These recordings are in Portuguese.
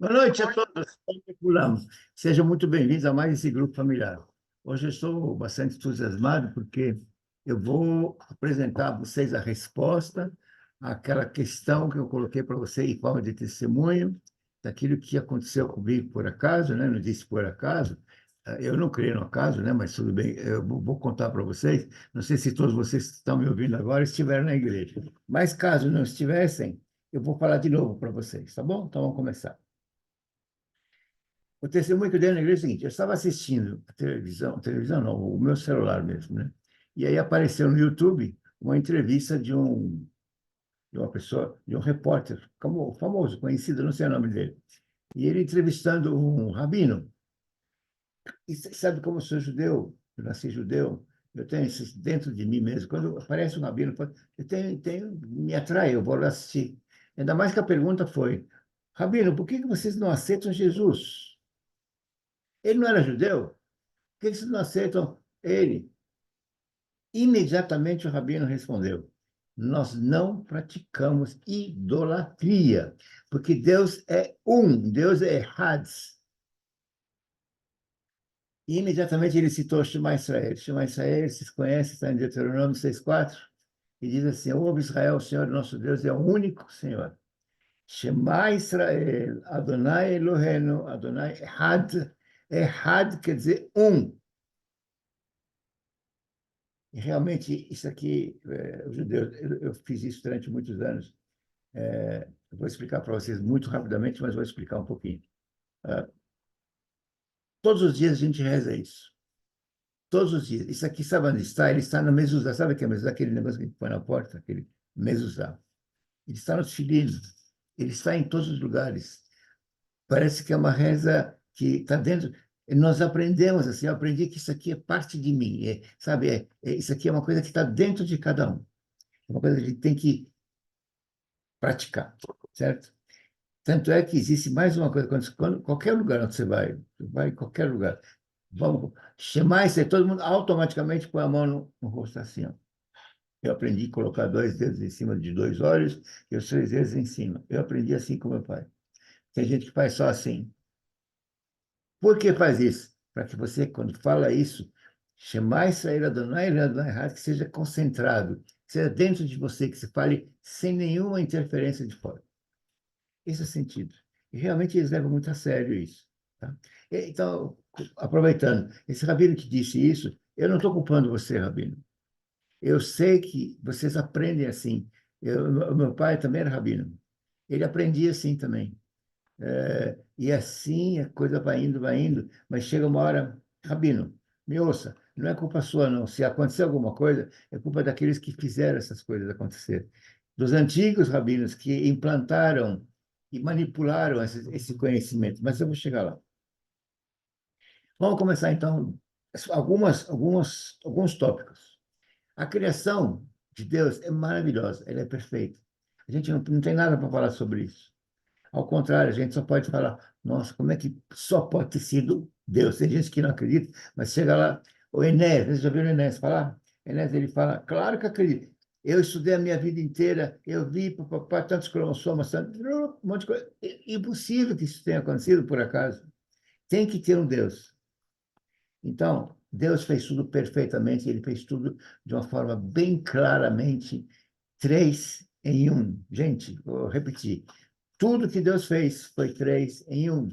Boa noite a todos. Fulano. Sejam muito bem-vindos a mais esse grupo familiar. Hoje eu estou bastante entusiasmado porque eu vou apresentar a vocês a resposta àquela questão que eu coloquei para vocês em forma de testemunho daquilo que aconteceu comigo por acaso, né? Não disse por acaso. Eu não creio no acaso, né? Mas tudo bem, eu vou contar para vocês. Não sei se todos vocês que estão me ouvindo agora estiveram na igreja, mas caso não estivessem, eu vou falar de novo para vocês, tá bom? Então vamos começar. O testemunho que eu dei na igreja é o seguinte: eu estava assistindo a televisão não, o meu celular mesmo, né? E aí apareceu no YouTube uma entrevista de uma pessoa, de um repórter famoso, conhecido, não sei o nome dele. E ele entrevistando um rabino. E sabe como eu sou judeu? Eu nasci judeu. Eu tenho isso dentro de mim mesmo. Quando aparece um rabino, me atrai, eu vou lá assistir. Ainda mais que a pergunta foi: Rabino, por que vocês não aceitam Jesus? Ele não era judeu? Por que vocês não aceitam ele? Imediatamente o rabino respondeu: nós não praticamos idolatria, porque Deus é um, Deus é Had. E imediatamente ele citou Shema Israel. Shema Israel, vocês conhecem, está em Deuteronômio 6,4, e diz assim: ouve Israel, o Senhor nosso Deus é o único Senhor. Shema Israel, Adonai Eloheinu, Adonai Ehad. Ehad quer dizer um. E realmente, isso aqui, os judeus, eu fiz isso durante muitos anos. Eu vou explicar para vocês muito rapidamente, mas vou explicar um pouquinho. É, todos os dias a gente reza isso. Todos os dias. Isso aqui, sabe onde está? Ele está na mezuzá. Sabe o que é mezuzá? Aquele negócio que a gente põe na porta, aquele mezuzá. Ele está no filhinho. Ele está em todos os lugares. Parece que é uma reza que está dentro. Nós aprendemos assim, eu aprendi que isso aqui é parte de mim, sabe? Isso aqui é uma coisa que está dentro de cada um. É uma coisa que a gente tem que praticar, certo? Tanto é que existe mais uma coisa, qualquer lugar onde você vai em qualquer lugar, vamos chamar isso aí, todo mundo automaticamente põe a mão no rosto assim, ó. Eu aprendi a colocar dois dedos em cima de dois olhos e os três dedos em cima. Eu aprendi assim com meu pai. Tem gente que faz só assim. Por que faz isso? Para que você, quando fala isso, chamar Israel Adonai, Adonai Had, que seja concentrado, que seja dentro de você, que se fale sem nenhuma interferência de fora. Esse é o sentido. E realmente eles levam muito a sério isso. Tá? Então, aproveitando, esse rabino que disse isso, eu não estou culpando você, rabino. Eu sei que vocês aprendem assim. O meu pai também era rabino. Ele aprendia assim também. E assim a coisa vai indo, mas chega uma hora, rabino, me ouça, não é culpa sua, não. Se acontecer alguma coisa, é culpa daqueles que fizeram essas coisas acontecer. Dos antigos rabinos que implantaram e manipularam esse conhecimento. Mas eu vou chegar lá. Vamos começar, então, alguns tópicos. A criação de Deus é maravilhosa, ela é perfeita. A gente não tem nada para falar sobre isso. Ao contrário, a gente só pode falar, nossa, como é que só pode ter sido Deus? Tem gente que não acredita, mas chega lá, o Enéas, vocês já viram o Enéas falar? Enéas, ele fala, claro que acredito. Eu estudei a minha vida inteira, eu vi papapá, tantos cromossomas, um monte de coisa. É impossível que isso tenha acontecido por acaso. Tem que ter um Deus. Então, Deus fez tudo perfeitamente, ele fez tudo de uma forma bem claramente, três em um. Gente, vou repetir. Tudo que Deus fez foi três em um.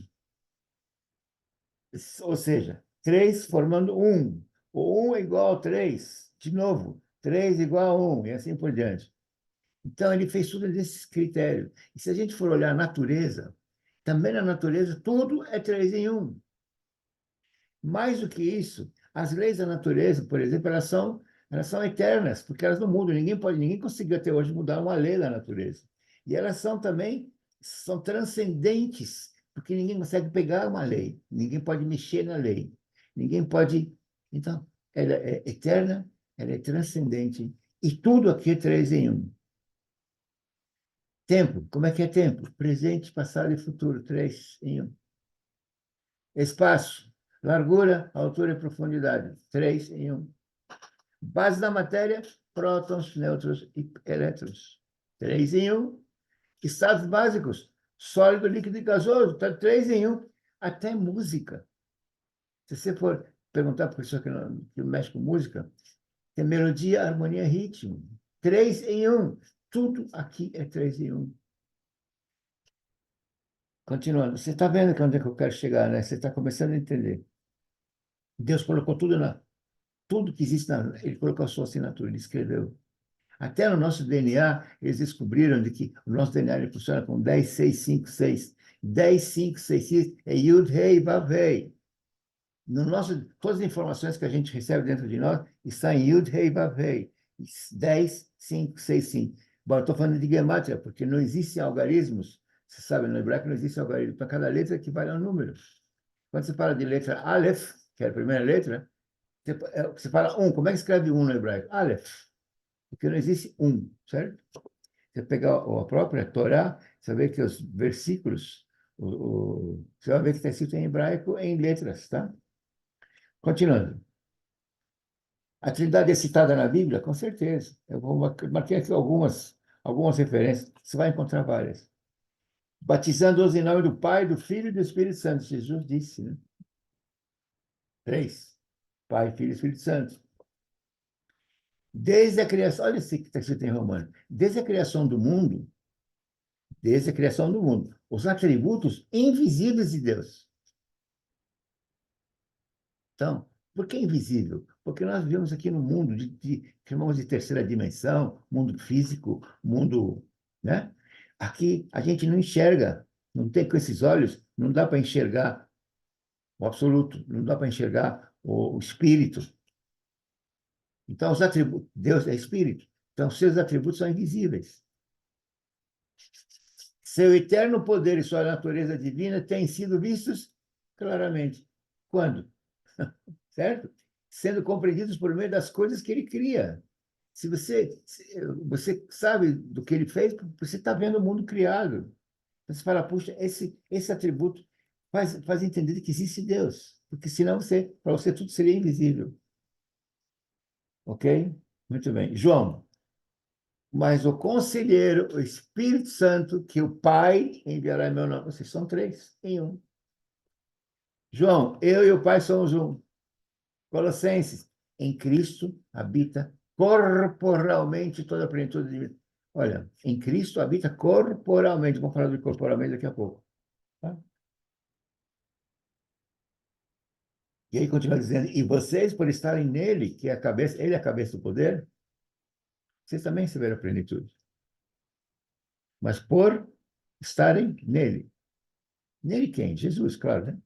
Ou seja, três formando um. O um é igual a três. De novo, três igual a um, e assim por diante. Então, ele fez tudo nesses critérios. E se a gente for olhar a natureza, também na natureza, tudo é três em um. Mais do que isso, as leis da natureza, por exemplo, elas são eternas, porque elas não mudam. Ninguém conseguiu até hoje mudar uma lei da natureza. E elas são também, são transcendentes, porque ninguém consegue pegar uma lei, ninguém pode mexer na lei, ninguém pode. Então, ela é eterna, ela é transcendente, e tudo aqui é três em um. Tempo, como é que é tempo? Presente, passado e futuro, três em um. Espaço, largura, altura e profundidade, três em um. Base da matéria, prótons, nêutrons e elétrons, três em um. Estados básicos, sólido, líquido e gasoso, está 3 em 1. Até música. Se você for perguntar para a pessoa que mexe com música, tem melodia, harmonia, ritmo. 3 em 1. Tudo aqui é 3 em 1. Continuando, você está vendo que onde é que eu quero chegar, né? Você está começando a entender. Deus colocou tudo que existe, ele colocou a sua assinatura, ele escreveu. Até no nosso DNA, eles descobriram de que o nosso DNA ele funciona com 10, 6, 5, 6. 10, 5, 6, 6 é Yud, Rei, Vav, Rei. Todas as informações que a gente recebe dentro de nós estão em Yud, Rei, Vav, Rei. 10, 5, 6, 5. Bom, eu estou falando de gemátria, porque não existem algarismos. Você sabe, no hebraico não existe algarismo. Para cada letra equivale a um número. Quando você fala de letra Aleph, que é a primeira letra, você fala um. Como é que escreve um no hebraico? Aleph. Porque não existe um, certo? Você pegar a própria Torá, você vai ver que os versículos, você vai ver que está escrito em hebraico em letras, tá? Continuando. A Trindade é citada na Bíblia? Com certeza. Marquei aqui algumas referências. Você vai encontrar várias. Batizando-os em nome do Pai, do Filho e do Espírito Santo. Jesus disse, né? 3. Pai, Filho e Espírito Santo. Desde a criação, olha isso que está escrito em Romano. Desde a criação do mundo, os atributos invisíveis de Deus. Então, por que invisível? Porque nós vivemos aqui no mundo que chamamos de terceira dimensão, mundo físico, mundo, né? Aqui a gente não enxerga, não tem com esses olhos, não dá para enxergar o absoluto, não dá para enxergar o espírito. Então, os atributos, Deus é espírito, então seus atributos são invisíveis. Seu eterno poder e sua natureza divina têm sido vistos claramente. Quando? Certo? Sendo compreendidos por meio das coisas que ele cria. Se você sabe do que ele fez, você está vendo o mundo criado. Você fala, puxa, esse atributo faz entender que existe Deus. Porque senão para você tudo seria invisível. Ok? Muito bem. João, mas o Conselheiro, o Espírito Santo, que o Pai enviará em meu nome. Vocês são 3 em 1. João, eu e o Pai somos um. Colossenses, em Cristo habita corporalmente toda a plenitude de vida. Olha, em Cristo habita corporalmente. Vamos falar de corporalmente daqui a pouco. Tá? E aí continua dizendo, e vocês, por estarem nele, que é a cabeça, ele é a cabeça do poder, vocês também receberam a plenitude. Mas por estarem nele. Nele quem? Jesus, claro, né?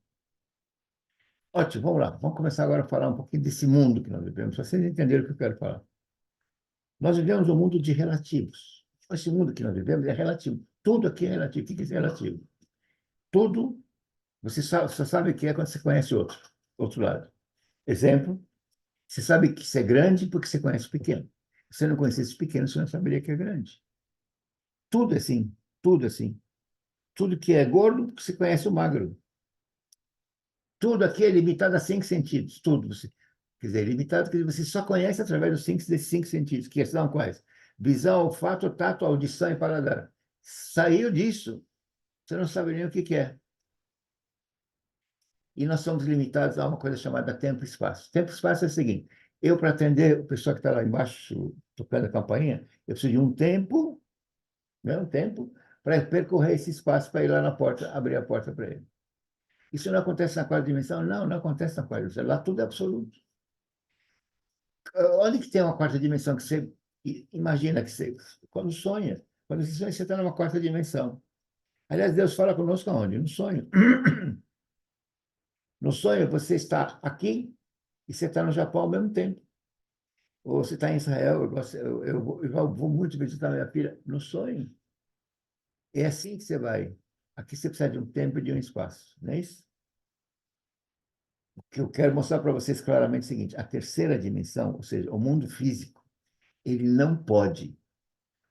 Ótimo, vamos lá. Vamos começar agora a falar um pouquinho desse mundo que nós vivemos, para vocês entenderem o que eu quero falar. Nós vivemos um mundo de relativos. Esse mundo que nós vivemos é relativo. Tudo aqui é relativo. O que é relativo? Tudo, você só sabe o que é quando você conhece outro lado. Exemplo, você sabe que isso é grande porque você conhece o pequeno. Se você não conhecesse o pequeno, você não saberia que é grande. Tudo é assim, tudo é assim. Tudo que é gordo, porque você conhece o magro. Tudo aqui é limitado a 5 sentidos, tudo. Quer dizer, limitado, quer dizer, você só conhece através desses 5 sentidos, que são quais? Visão, olfato, tato, audição e paladar. Saiu disso, você não sabe nem o que é. E nós somos limitados a uma coisa chamada tempo e espaço. Tempo e espaço é o seguinte, eu, para atender o pessoal que está lá embaixo tocando a campainha, eu preciso de um tempo, né, um tempo, para percorrer esse espaço para ir lá na porta, abrir a porta para ele. Isso não acontece na quarta dimensão? Não, não acontece na quarta dimensão. Lá tudo é absoluto. Onde que tem uma quarta dimensão que você imagina que você... Quando você sonha, você está numa quarta dimensão. Aliás, Deus fala conosco aonde? No sonho. No sonho, você está aqui e você está no Japão ao mesmo tempo. Ou você está em Israel, eu vou muito visitar minha filha no sonho. É assim que você vai. Aqui você precisa de um tempo e de um espaço, não é isso? O que eu quero mostrar para vocês claramente é o seguinte: a terceira dimensão, ou seja, o mundo físico, ele não pode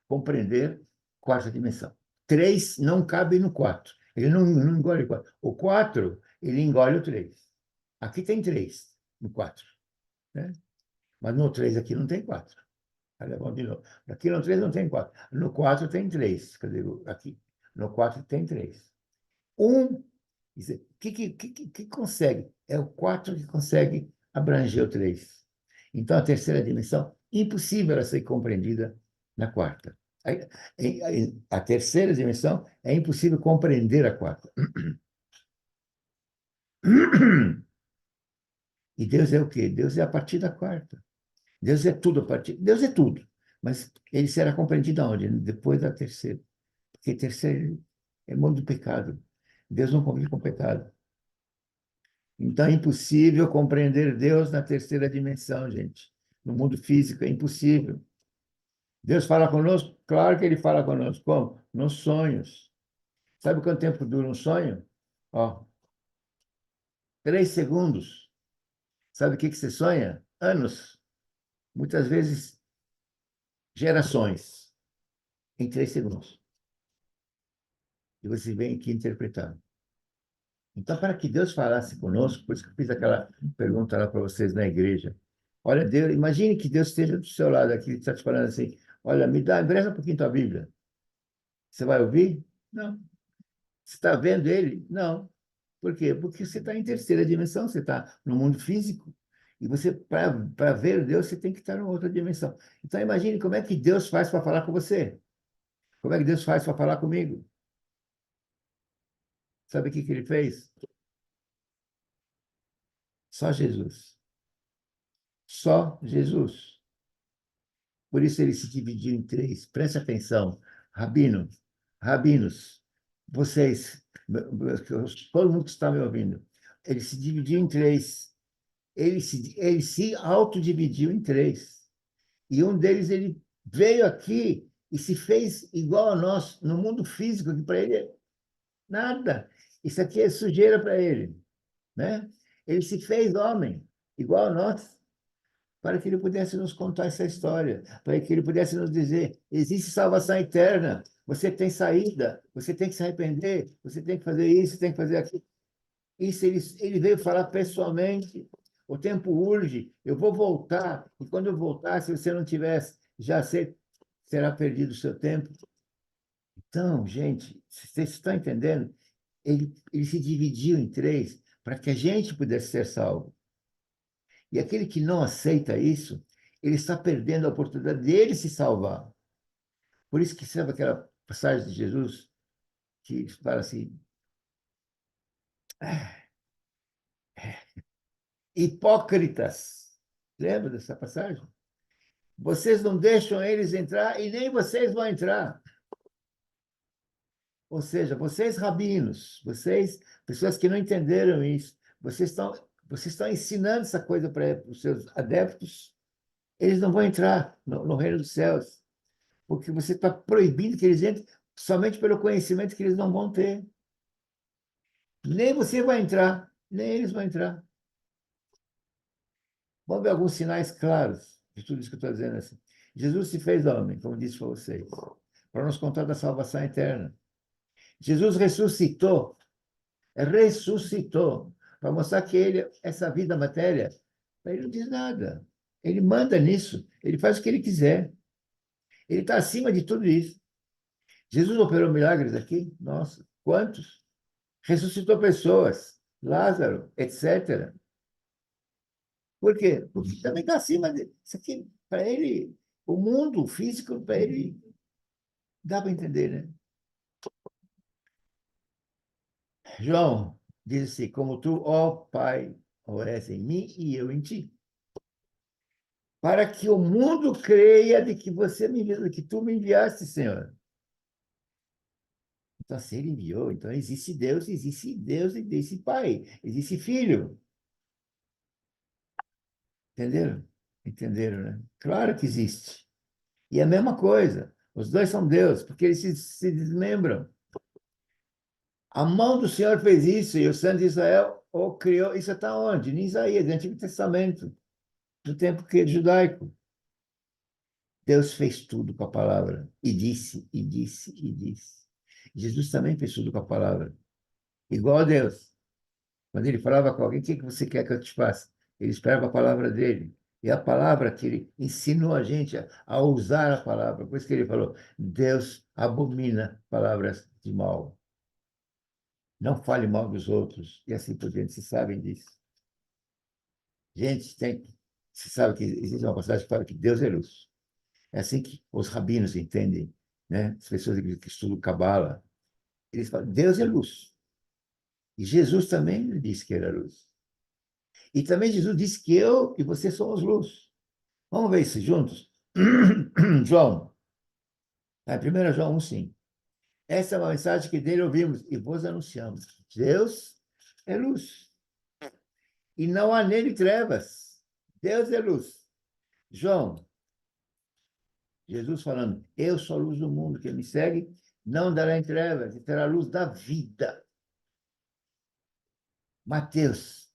compreender quarta dimensão. 3 não cabe no 4. Ele não engole o 4. O 4, ele engole o 3. Aqui tem 3 no 4. Né? Mas no 3 aqui não tem 4. Olha, vamos de novo. Aqui no 3 não tem 4. No 4 tem 3. Quer dizer, aqui. No 4 tem 3. Um, que consegue? É o 4 que consegue abranger o 3. Então, a terceira dimensão, impossível ela ser compreendida na quarta. A terceira dimensão é impossível compreender a quarta. E Deus é o quê? Deus é a partir da quarta. Deus é tudo a partir. Deus é tudo. Mas ele será compreendido aonde? Depois da terceira. Porque terceiro é mundo do pecado. Deus não convive com o pecado. Então é impossível compreender Deus na terceira dimensão, gente. No mundo físico é impossível. Deus fala conosco? Claro que ele fala conosco. Como? Nos sonhos. Sabe quanto tempo dura um sonho? Ó, 3 segundos. Sabe o que você sonha? Anos. Muitas vezes, gerações. Em 3 segundos. E você vem aqui interpretar. Então, para que Deus falasse conosco, por isso que eu fiz aquela pergunta lá para vocês na igreja. Olha, Deus, imagine que Deus esteja do seu lado aqui, está te falando assim: olha, empresta um pouquinho tua Bíblia. Você vai ouvir? Não. Você está vendo ele? Não. Por quê? Porque você está em terceira dimensão, você está no mundo físico. E você, para ver Deus, você tem que estar em outra dimensão. Então, imagine como é que Deus faz para falar com você. Como é que Deus faz para falar comigo? Sabe o que ele fez? Só Jesus. Só Jesus. Por isso ele se dividiu em 3. Preste atenção. Rabino, rabinos, vocês, todo mundo que está me ouvindo, ele se dividiu em 3. Ele se autodividiu em 3. E um deles, ele veio aqui e se fez igual a nós, no mundo físico, que para ele é nada. Isso aqui é sujeira para ele, né? Ele se fez homem, igual a nós, para que ele pudesse nos contar essa história, para que ele pudesse nos dizer: existe salvação eterna, você tem saída, você tem que se arrepender, você tem que fazer isso, tem que fazer aquilo. Isso ele veio falar pessoalmente. O tempo urge, eu vou voltar, e quando eu voltar, se você não tivesse, já será perdido o seu tempo. Então, gente, vocês estão entendendo? Ele se dividiu em 3 para que a gente pudesse ser salvo. E aquele que não aceita isso, ele está perdendo a oportunidade dele se salvar. Por isso que sabe aquela passagem de Jesus que fala assim: "Ah, hipócritas". Lembra dessa passagem? Vocês não deixam eles entrar e nem vocês vão entrar. Ou seja, vocês rabinos, vocês, pessoas que não entenderam isso, vocês estão ensinando essa coisa para os seus adeptos, eles não vão entrar no reino dos céus, porque você está proibindo que eles entrem somente pelo conhecimento que eles não vão ter. Nem você vai entrar, nem eles vão entrar. Vamos ver alguns sinais claros de tudo isso que eu estou dizendo assim. Jesus se fez homem, como disse para vocês, para nos contar da salvação eterna. Jesus ressuscitou, para mostrar que ele, essa vida matéria, ele não diz nada. Ele manda nisso, ele faz o que ele quiser. Ele está acima de tudo isso. Jesus operou milagres aqui? Nossa, quantos? Ressuscitou pessoas, Lázaro, etc. Por quê? Porque também está acima de. Isso aqui, para ele, o mundo físico, para ele, dá para entender, né? João diz assim: como tu, ó Pai, és em mim e eu em ti. Para que o mundo creia de que que tu me enviaste, Senhor. Então, se ele enviou, então existe Deus, existe Pai, existe Filho. Entenderam? Entenderam, né? Claro que existe. E é a mesma coisa. Os dois são Deus, porque eles se desmembram. A mão do Senhor fez isso, e o santo de Israel o criou. Isso está onde? Em Isaías, no Antigo Testamento, no tempo judaico. Deus fez tudo com a palavra. E disse, e disse, e disse. Jesus também fez tudo com a palavra. Igual a Deus. Quando ele falava com alguém: o que você quer que eu te faça? Ele esperava a palavra dele. E a palavra que ele ensinou a gente a usar a palavra. Por isso que ele falou: Deus abomina palavras de mal. Não fale mal dos outros. E assim por diante. Vocês sabem disso. Gente, você sabe que existe uma passagem que fala que Deus é luz. É assim que os rabinos entendem, né? As pessoas que estudam Cabala. Eles falam: Deus é luz. E Jesus também disse que era luz. E também Jesus disse que eu e você somos luz. Vamos ver isso juntos? João, em 1 João 1,5. Essa é uma mensagem que dele ouvimos e vos anunciamos. Deus é luz. E não há nele trevas. Deus é luz. João, Jesus falando: eu sou a luz do mundo. Quem me segue não dará em trevas, e terá a luz da vida. Mateus,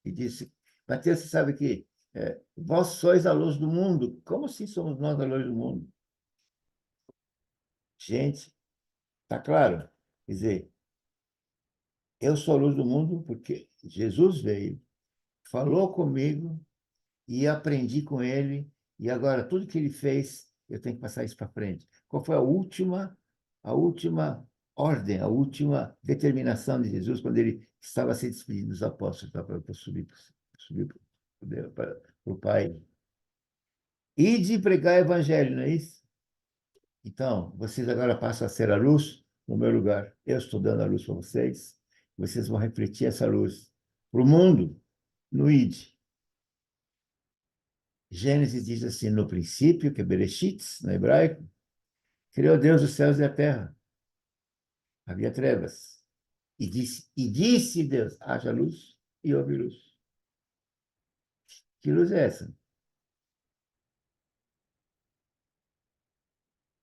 que disse: Mateus, você sabe que vós sois a luz do mundo. Como assim somos nós a luz do mundo? Gente, está claro? Quer dizer, eu sou a luz do mundo porque Jesus veio, falou comigo e aprendi com ele, e agora tudo que ele fez, eu tenho que passar isso para frente. Qual foi a última ordem, a última determinação de Jesus quando ele estava se despedindo dos apóstolos para subir para o Pai? E de pregar o evangelho, não é isso? Então, vocês agora passam a ser a luz no meu lugar. Eu estou dando a luz para vocês. Vocês vão refletir essa luz para o mundo, no ID. Gênesis diz assim: no princípio, que é Bereshit, no hebraico, criou Deus os céus e a terra. Havia trevas. E disse Deus: haja luz, e houve luz. Que luz é essa?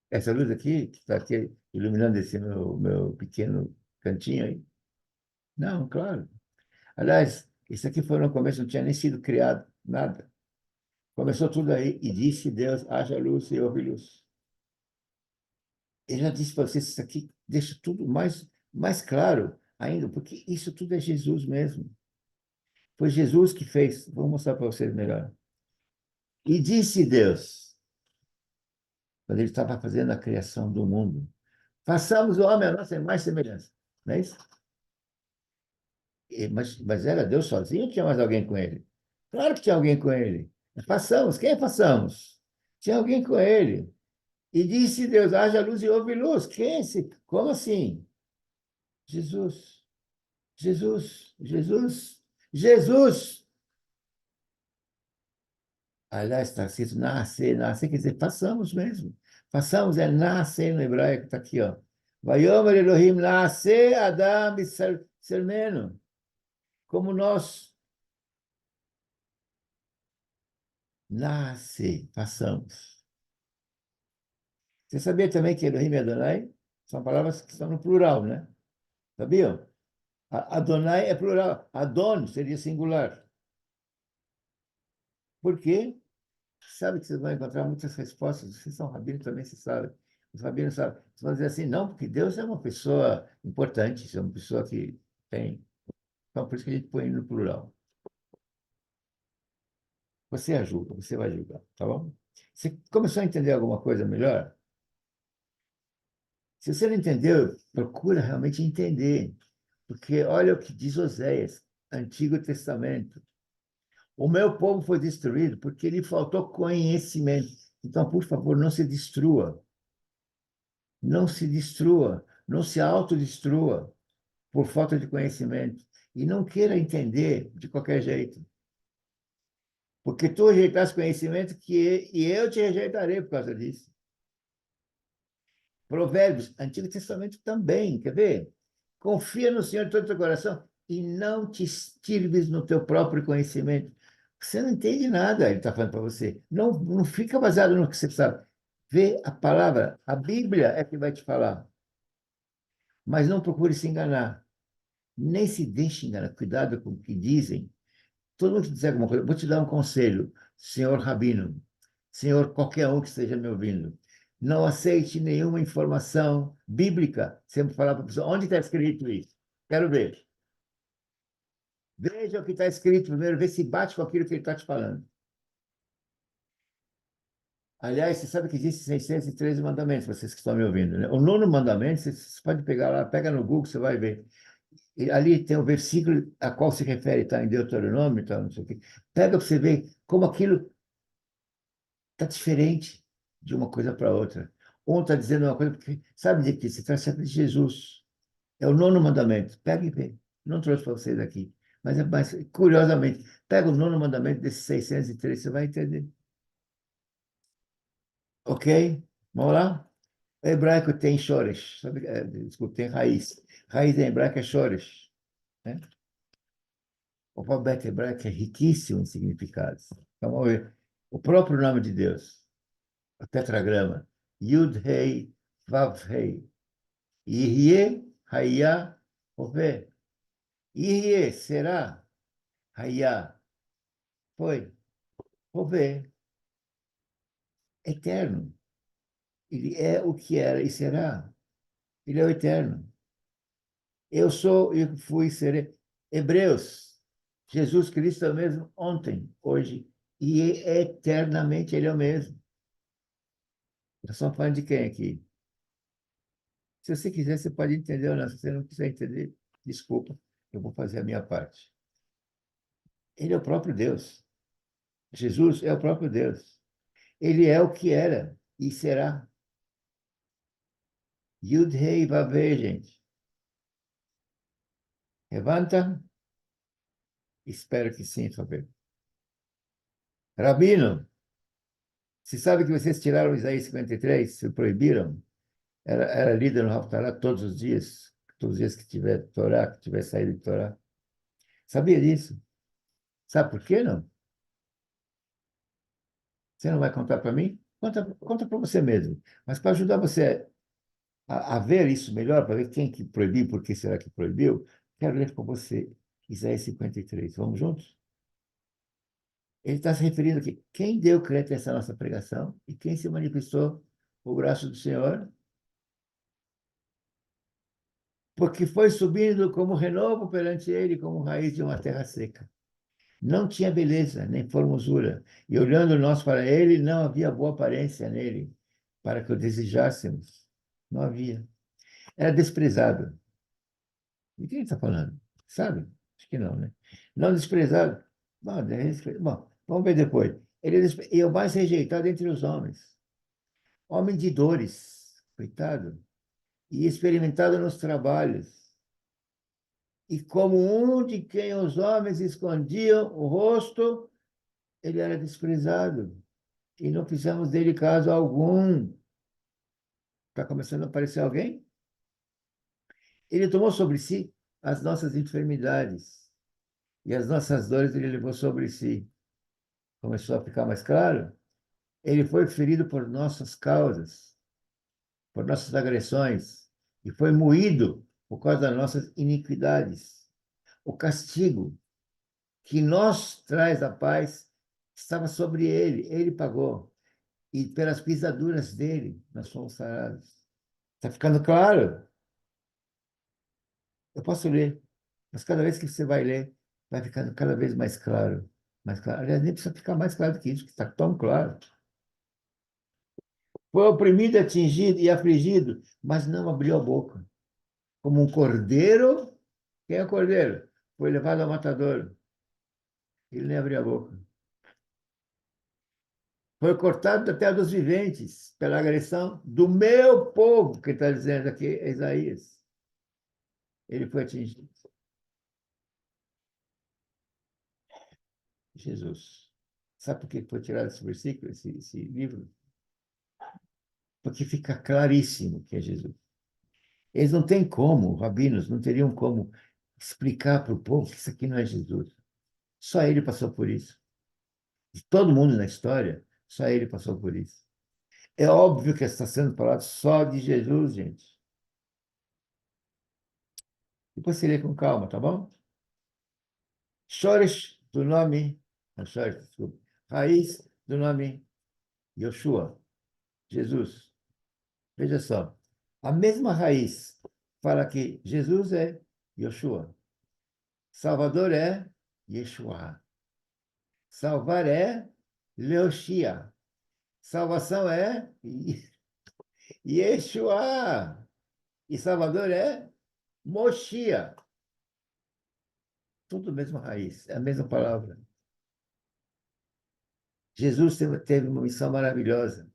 Essa luz aqui, que está aqui iluminando esse meu pequeno cantinho aí? Não, claro. Aliás, isso aqui foi no começo, não tinha nem sido criado nada. Começou tudo aí, e disse Deus: haja luz, e houve luz. Ele já disse para vocês: isso aqui deixa tudo mais claro ainda, porque isso tudo é Jesus mesmo. Foi Jesus que fez. Vou mostrar para vocês melhor. E disse Deus, quando ele estava fazendo a criação do mundo: façamos o homem a nossa imagem e semelhança. Não é isso? Mas era Deus sozinho ou tinha mais alguém com ele? Claro que tinha alguém com ele. Façamos. Quem é façamos? Tinha alguém com ele. E disse Deus: haja luz e houve luz. Quem é esse? Como assim? Jesus. Jesus. Jesus. Jesus. Aliás, está escrito nascer, nascer, quer dizer, façamos mesmo. Façamos é nascer no hebraico, está aqui, ó. Vayomer Elohim nascer Adam Sermeno. Como nós nascer, façamos. Você sabia também que Elohim e Adonai são palavras que estão no plural, né? Sabiam? Adonai é plural. Adon seria singular. Por quê? Sabe que vocês vão encontrar muitas respostas. Vocês são rabinos também, vocês sabem. Os rabinos sabem. Vocês vão dizer assim: não, porque Deus é uma pessoa importante, é uma pessoa que tem. Então, por isso que a gente põe no plural. Você ajuda, você vai ajudar, tá bom? Você começou a entender alguma coisa melhor? Se você não entendeu, procura realmente entender. Porque olha o que diz Oséias, Antigo Testamento. O meu povo foi destruído porque lhe faltou conhecimento. Então, por favor, não se destrua. Não se destrua. Não se autodestrua por falta de conhecimento. E não queira entender de qualquer jeito. Porque tu rejeitaste conhecimento e eu te rejeitarei por causa disso. Provérbios, Antigo Testamento também, quer ver? Confia no Senhor de todo o teu coração e não te estirves no teu próprio conhecimento. Você não entende nada, ele está falando para você. Não fica baseado no que você sabe. Vê a palavra, a Bíblia é que vai te falar. Mas não procure se enganar. Nem se deixe enganar. Cuidado com o que dizem. Todo mundo que dizer alguma coisa, vou te dar um conselho, senhor Rabino, senhor qualquer um que esteja me ouvindo. Não aceite nenhuma informação bíblica. Sempre falar para a pessoa: onde está escrito isso? Quero ver. Veja o que está escrito primeiro, vê se bate com aquilo que ele está te falando. Aliás, você sabe que existem 613 mandamentos, vocês que estão me ouvindo, né? O nono mandamento, você pode pegar lá, pega no Google, você vai ver. E ali tem o versículo a qual se refere, está em Deuteronômio, tá, não sei o quê. Pega para você ver como aquilo está diferente de uma coisa para outra. Um está dizendo uma coisa, porque sabe de que se trata sempre de Jesus. É o nono mandamento. Pega e vê. Não trouxe para vocês aqui. Mas, curiosamente, pega o nono mandamento desses 603, você vai entender. Ok? Vamos lá? O hebraico tem shoresh. Sabe, desculpa, tem raiz. Raiz em hebraico é shoresh, né? O alfabeto hebraico é riquíssimo em significados. Então, vamos ver. O próprio nome de Deus, o tetragrama, Yud, Rei, Vav, Rei. Irie, Hayá, Ové. Irie, será. Hayá, foi. Ové, eterno. Ele é o que era e será. Ele é o eterno. Eu sou e fui e serei. Hebreus. Jesus Cristo é o mesmo ontem, hoje e eternamente ele é o mesmo. Nós estamos falando de quem aqui? Se você quiser, você pode entender ou não. Se você não quiser entender, desculpa, eu vou fazer a minha parte. Ele é o próprio Deus. Jesus é o próprio Deus. Ele é o que era e será. Yud Rei Vav, gente. Levanta. Espero que sim, Fabio. Rabino, você sabe que vocês tiraram Isaías 53? Se proibiram? Era lido no Haftarah todos os dias que tiver Torá, que tiver saído de Torá. Sabia disso? Sabe por quê, não? Você não vai contar para mim? Conta para você mesmo. Mas para ajudar você a ver isso melhor, para ver quem que proibiu, por que será que proibiu, quero ler com você Isaías 53. Vamos juntos? Ele está se referindo aqui. Quem deu crédito a essa nossa pregação e quem se manifestou o braço do Senhor? Porque foi subindo como renovo perante ele, como raiz de uma terra seca. Não tinha beleza, nem formosura. E olhando nós para ele, não havia boa aparência nele, para que o desejássemos. Não havia. Era desprezado. De quem está falando? Sabe? Acho que não, né? Não desprezado. Bom, bom, vamos ver depois. Ele é o mais rejeitado entre os homens. Homem de dores, coitado, e experimentado nos trabalhos. E como um de quem os homens escondiam o rosto, ele era desprezado. E não fizemos dele caso algum. Está começando a aparecer alguém? Ele tomou sobre si as nossas enfermidades e as nossas dores ele levou sobre si. Começou a ficar mais claro? Ele foi ferido por nossas causas, por nossas agressões, e foi moído por causa das nossas iniquidades. O castigo que nos traz a paz estava sobre ele, ele pagou. E pelas pisaduras dele, nós fomos sarados. Está ficando claro? Eu posso ler, mas cada vez que você vai ler, vai ficando cada vez mais claro. Mais claro. Aliás, nem precisa ficar mais claro do que isso, que está tão claro. Foi oprimido, atingido e afligido, mas não abriu a boca. Como um cordeiro, quem é o cordeiro? Foi levado ao matador. Ele nem abriu a boca. Foi cortado da terra dos viventes pela agressão do meu povo, que está dizendo aqui é Isaías. Ele foi atingido. Jesus. Sabe por que foi tirado esse versículo, esse livro? Porque fica claríssimo que é Jesus. Eles não têm como, rabinos, não teriam como explicar para o povo que isso aqui não é Jesus. Só ele passou por isso. De todo mundo na história, só ele passou por isso. É óbvio que está sendo falado só de Jesus, gente. Depois você lê com calma, tá bom? Chores do nome, não, Chores, desculpa, raiz do nome Yoshua, Jesus. Veja só, a mesma raiz fala que Jesus é Yoshua, Salvador é Yeshua, salvar é Leoshia, Salvação é Yeshua. E Salvador é Moshia. Tudo a mesma raiz, é a mesma palavra. Jesus teve uma missão maravilhosa.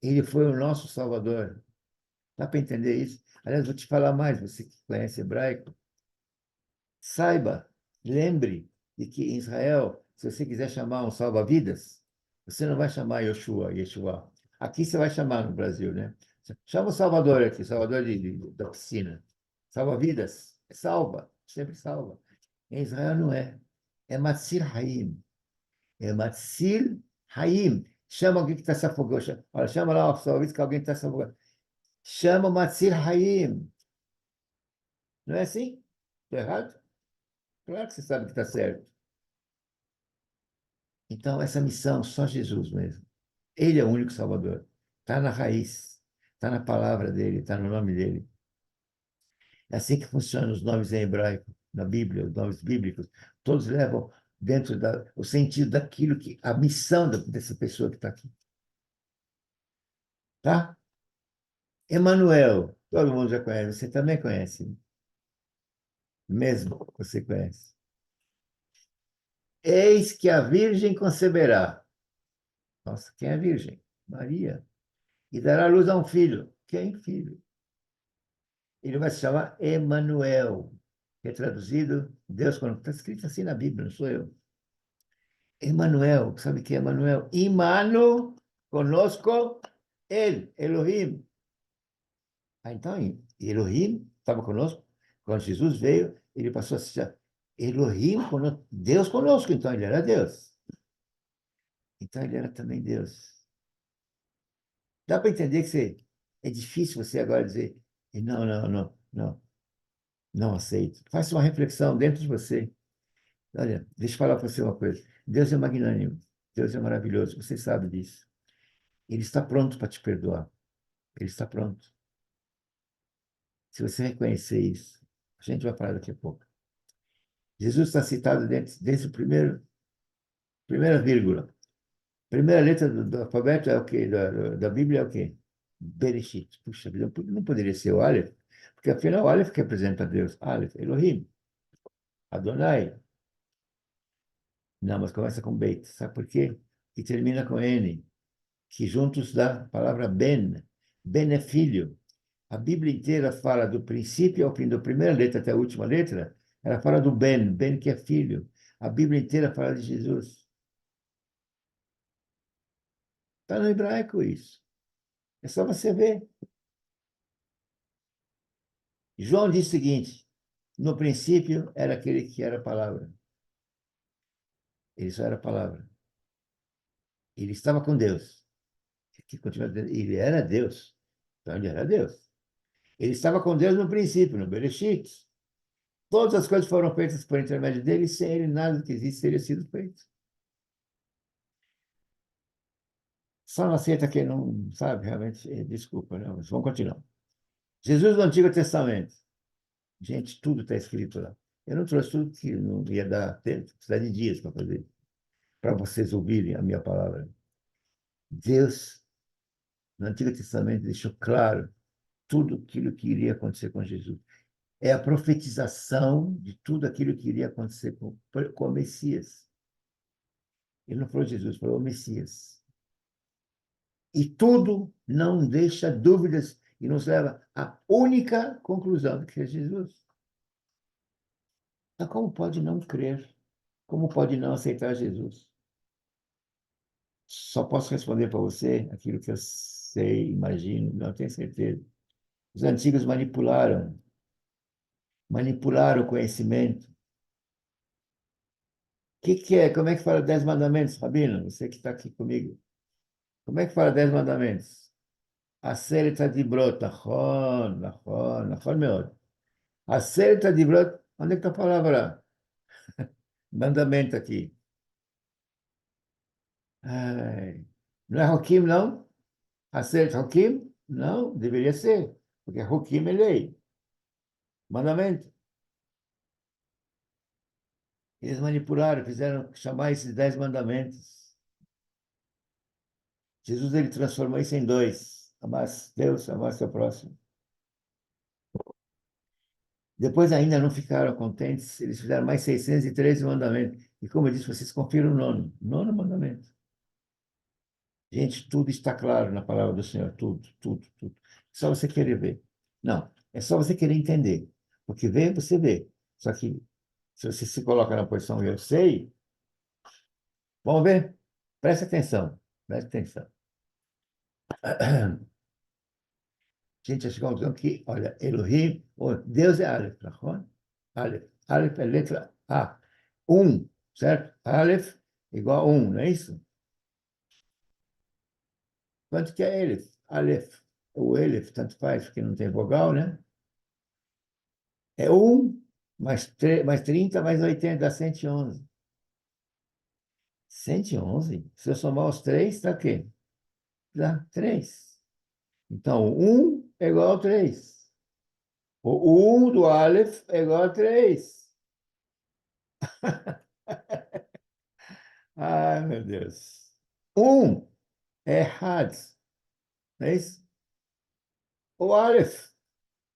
Ele foi o nosso Salvador. Dá para entender isso? Aliás, vou te falar mais, você que conhece hebraico, saiba, lembre de que em Israel, se você quiser chamar um salva-vidas, você não vai chamar Yeshua. Aqui você vai chamar no Brasil, né? Chama o Salvador aqui, Salvador da piscina. Salva-vidas, salva, sempre salva. Em Israel não é. É Matzil Haim. É Matzil Haim. Chama alguém que está se afogando. Olha, chama lá o salva-vidas que alguém está se afogando. Chama Matzil Haim. Não é assim? Estou errado? Claro que você sabe que está certo. Então, essa missão, só Jesus mesmo. Ele é o único Salvador. Está na raiz, está na palavra dele, está no nome dele. É assim que funcionam os nomes em hebraico, na Bíblia, os nomes bíblicos. Todos levam dentro o sentido daquilo que, a missão dessa pessoa que está aqui. Tá? Emanuel, todo mundo já conhece, você também conhece, né? Mesmo você conhece. Eis que a Virgem conceberá. Nossa, quem é a Virgem? Maria. E dará luz a um filho. Quem filho? Ele vai se chamar Emanuel, que é traduzido Deus quando está escrito assim na Bíblia, não sou eu. Emanuel, sabe o que é Emanuel? Imano, conosco, ele, Elohim. Ah, então, Elohim estava conosco. Quando Jesus veio, ele passou a se chamar Elohim, Deus conosco. Então, ele era Deus. Então, ele era também Deus. Dá para entender que é difícil você agora dizer, não, não, não, não, não aceito. Faça uma reflexão dentro de você. Olha, deixa eu falar para você uma coisa. Deus é magnânimo. Deus é maravilhoso. Você sabe disso. Ele está pronto para te perdoar. Ele está pronto. Se você reconhecer isso, a gente vai falar daqui a pouco. Jesus está citado desde o primeira vírgula. Primeira letra do alfabeto é o quê? Da Bíblia é o quê? Bereshit. Puxa vida, não poderia ser o Aleph, porque afinal o Aleph que representa Deus. Aleph, Elohim, Adonai. Não, mas começa com Beit. Sabe por quê? E termina com N, que juntos dá a palavra Ben. Ben é filho. A Bíblia inteira fala do princípio ao fim, da primeira letra até a última letra, ela fala do Ben, Ben que é filho. A Bíblia inteira fala de Jesus. Está no hebraico isso. É só você ver. João diz o seguinte: no princípio era aquele que era a palavra. Ele só era a palavra. Ele estava com Deus. Ele era Deus. Então ele era Deus. Ele estava com Deus no princípio, no Bereshit. Todas as coisas foram feitas por intermédio dele, e sem ele nada do que existe teria sido feito. Só não aceita quem não sabe, realmente, desculpa, não, mas vamos continuar. Jesus no Antigo Testamento. Gente, tudo está escrito lá. Eu não trouxe tudo que não ia dar tempo, precisar de dias para fazer, para vocês ouvirem a minha palavra. Deus, no Antigo Testamento, deixou claro tudo aquilo que iria acontecer com Jesus. É a profetização de tudo aquilo que iria acontecer com o Messias. Ele não falou Jesus, falou o Messias. E tudo não deixa dúvidas e nos leva à única conclusão, que é Jesus. Então, como pode não crer? Como pode não aceitar Jesus? Só posso responder para você aquilo que eu sei, imagino, não tenho certeza. Os antigos manipularam o conhecimento. O que é? Como é que fala 10 mandamentos, Rabino? Você que está aqui comigo. Como é que fala 10 mandamentos? עשרת הדיברות, נכון, נכון, נכון מאוד. עשרת הדיברות, onde é que está a palavra? Mandamento aqui. Ai, não é Hukim, não? Acerte Hukim? Não, deveria ser, porque Hukim é lei, mandamento. Eles manipularam, fizeram chamar esses 10 mandamentos. Jesus ele transformou isso em dois: amar Deus, amar seu próximo. Depois ainda não ficaram contentes, eles fizeram mais 613 mandamentos. E como eu disse, vocês confiram o nono mandamento. Gente, tudo está claro na palavra do Senhor, tudo, tudo, tudo. É só você querer ver. Não, é só você querer entender. Porque ver, você vê. Só que se você se coloca na posição eu sei, vamos ver? Preste atenção, preste atenção. Gente, chegou a um conclusão que, olha, Elohim, Deus é Aleph, tá? Aleph. Aleph é letra A. Um, certo? Aleph igual a um, não é isso? Quanto que é Aleph? Aleph, ou Aleph, tanto faz, porque não tem vogal, né? É um mais 30 mais 80 dá 111. 111? Se eu somar os três, dá o quê? Dá 3. Então, um é igual a 3. O 1 do Aleph é igual a 3. Ai, meu Deus. Um é Had, não é isso? O Aleph.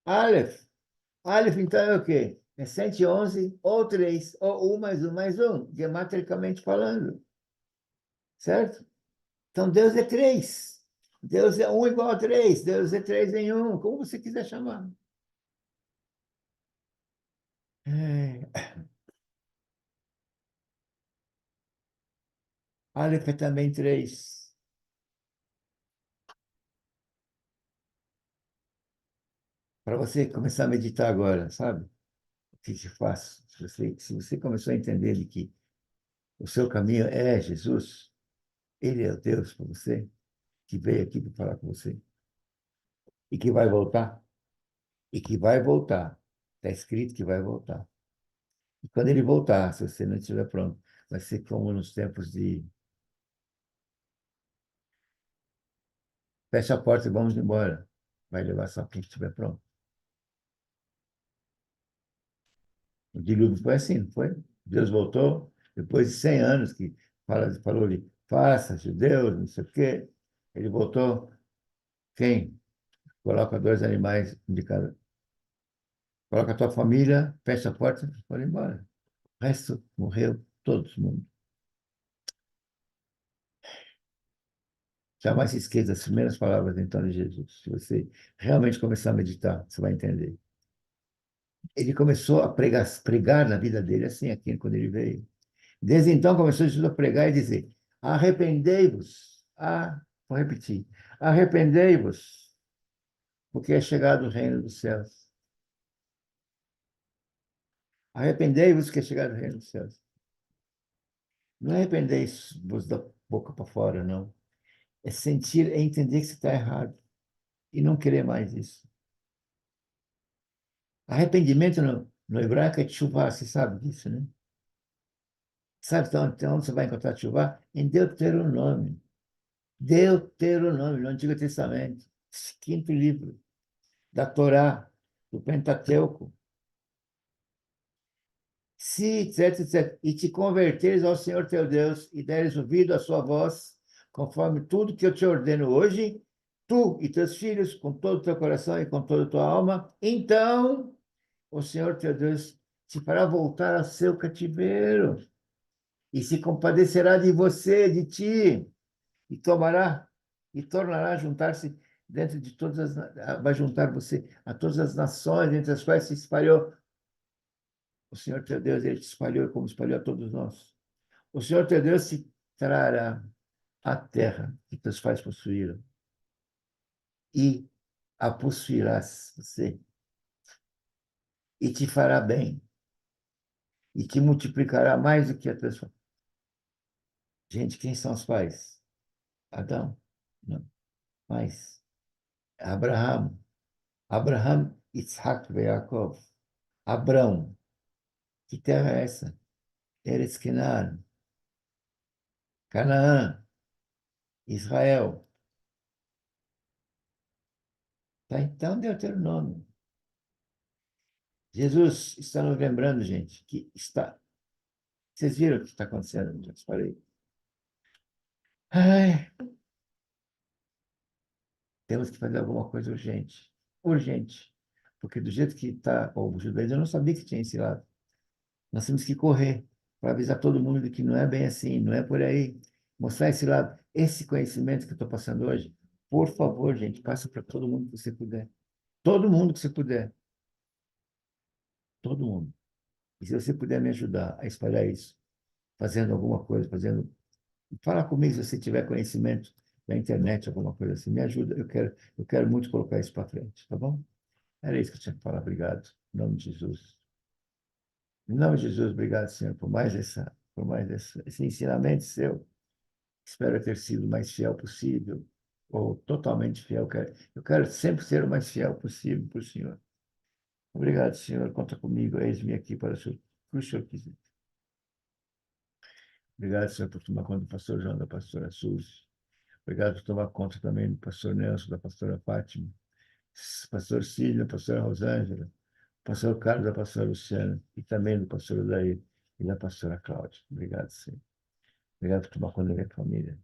Aleph. Aleph, então, é o quê? É 111 ou 3 ou um mais um, gematricamente falando. Certo? Então, Deus é 3. Deus é um igual a 3. Deus é 3 em um, como você quiser chamar. É. Aleph é também 3. Para você começar a meditar agora, sabe? O que que faz? Se você começou a entender de que o seu caminho é Jesus, Ele é o Deus para você, que veio aqui para falar com você, e que vai voltar, e que vai voltar. Está escrito que vai voltar. E quando Ele voltar, se você não estiver pronto, vai ser como nos tempos de fecha a porta e vamos embora. Vai levar só quem estiver pronto. O dilúvio foi assim, não foi? Deus voltou, depois de 100 anos que falou ali, faça, judeus, não sei o quê. Ele voltou, quem? Coloca dois animais de cada. Coloca a tua família, fecha a porta e pode ir embora. O resto morreu, todo mundo. Jamais se esqueça das primeiras palavras então de Jesus. Se você realmente começar a meditar, você vai entender. Ele começou a pregar na vida dele assim, aqui quando ele veio. Desde então começou Jesus a pregar e dizer: arrependei-vos. Vou repetir: arrependei-vos, porque é chegado o reino dos céus. Arrependei-vos, que é chegado o reino dos céus. Não é arrependei-vos da boca para fora, não. É sentir, é entender que você está errado e não querer mais isso. Arrependimento no hebraico é tshuva, você sabe disso, né? Sabe então, onde você vai encontrar tshuva? Em Deuteronômio. Deuteronômio, no Antigo Testamento. Quinto livro da Torá, do Pentateuco. Se, etc, etc, e te converteres ao Senhor teu Deus e deres ouvido à sua voz, conforme tudo que eu te ordeno hoje, tu e teus filhos, com todo o teu coração e com toda a tua alma, então o Senhor teu Deus te fará voltar ao seu cativeiro e se compadecerá de você, de ti, e tomará e tornará a juntar-se dentro de todas as, vai juntar você a todas as nações entre as quais se espalhou. O Senhor teu Deus, ele te espalhou como espalhou a todos nós. O Senhor teu Deus te trará a terra que teus pais possuíram e a possuirás você e te fará bem e te multiplicará mais do que a teus pais. Gente, quem são os pais? Adão? Não. Mas Abraão. Abraham, Isaac e Yaakov. Abrão. Que terra é essa? Eretz Canaan. Canaã. Israel. Tá? Então, Deuteronômio. Jesus está nos lembrando, gente, que está. Vocês viram o que está acontecendo? Já te falei. Ai, Temos que fazer alguma coisa urgente. Urgente. Porque do jeito que está o judaísmo, eu não sabia que tinha esse lado. Nós temos que correr para avisar todo mundo de que não é bem assim, não é por aí. Mostrar esse lado, esse conhecimento que eu estou passando hoje. Por favor, gente, passa para todo mundo que você puder. Todo mundo que você puder. Todo mundo. E se você puder me ajudar a espalhar isso, fazendo alguma coisa, fazendo. Fala comigo se você tiver conhecimento da internet, alguma coisa assim. Me ajuda. Eu quero muito colocar isso para frente, tá bom? Era isso que eu tinha que falar. Obrigado. Em nome de Jesus. Em nome de Jesus, obrigado, Senhor, por mais esse ensinamento seu. Espero ter sido o mais fiel possível, ou totalmente fiel. Eu quero sempre ser o mais fiel possível para o Senhor. Obrigado, Senhor. Conta comigo. Eis-me aqui para o Senhor, o Senhor quiser. Obrigado, Senhor, por tomar conta do pastor João, da pastora Suzy. Obrigado por tomar conta também do pastor Nelson, da pastora Fátima, pastor Cílio, da pastora Rosângela, pastor Carlos, da pastora Luciana, e também do pastor Daí e da pastora Cláudia. Obrigado, Senhor. Obrigado por tomar conta da minha família.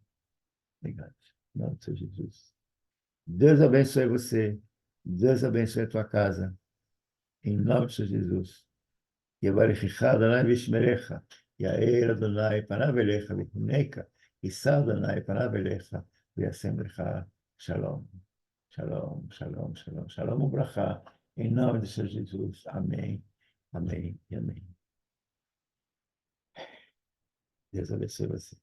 Obrigado. Em nome de Jesus. Deus abençoe você. Deus abençoe a tua casa. Em nome de Jesus. יברכך אדוני וישמרך, יאר אדוני פניו אליך וחונקה, יישא אדוני פניו אליך וישם לך שלום. Shalom, shalom, shalom, shalom וברכה. Em nome de Jesus. Amém, amém e amém. Deus abençoe você.